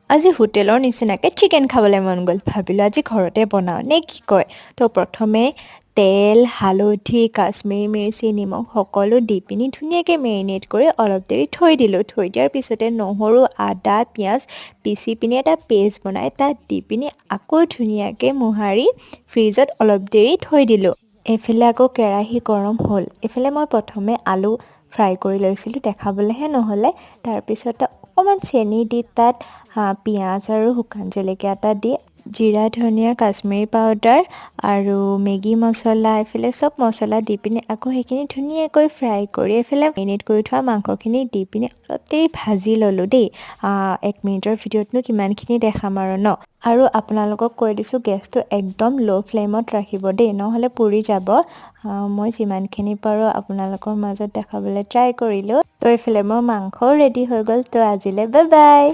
আজি হোটেলৰ নিচিনাকৈ চিকেন খাবলৈ মন গ'ল, ভাবিলোঁ আজি ঘৰতে বনাওঁ নে কি কয়। তো প্ৰথমে তেল, হালধি, কাশ্মীৰী মিৰ্চি, নিমখ সকলো দি পিনি ধুনীয়াকৈ মেৰিনেট কৰি অলপ দেৰি থৈ দিলোঁ। থৈ দিয়াৰ পিছতে নহৰু, আদা, পিঁয়াজ পিচি পিনি এটা পেষ্ট বনাই তাত দি পিনি আকৌ ধুনীয়াকৈ মোহাৰি ফ্ৰিজত অলপ দেৰি থৈ দিলোঁ। এইফালে আকৌ কেৰাহী গৰম হ'ল। এইফালে মই প্ৰথমে আলু ফ্ৰাই কৰি লৈছিলোঁ, দেখাবলৈহে নহ'লে। তাৰপিছতে অকণমান চেনি দি তাত পিঁয়াজ আৰু শুকান জলকীয়া এটা দি জিৰা, ধনিয়া, কাশ্মীৰী পাউডাৰ আৰু মেগী মছলা, এইফালে চব মছলা দি পিনি আকৌ সেইখিনি ধুনীয়াকৈ ফ্ৰাই কৰি এইফালে মেৰিনেট কৰি থোৱা মাংসখিনি দি পিনি অলপ দেৰি ভাজি ল'লোঁ দেই। 1 মিনিটৰ ভিডিঅ'তনো কিমানখিনি দেখাম আৰু ন। আৰু আপোনালোকক কৈ দিছোঁ গেছটো একদম ল' ফ্লেমত ৰাখিব দেই, নহ'লে পুৰি যাব। মই যিমানখিনি পাৰোঁ আপোনালোকৰ মাজত দেখাবলৈ ট্ৰাই কৰিলোঁ। তো এইফালে মোৰ মাংসও ৰেডি হৈ গ'ল। তো আজিলৈ বাই বাই।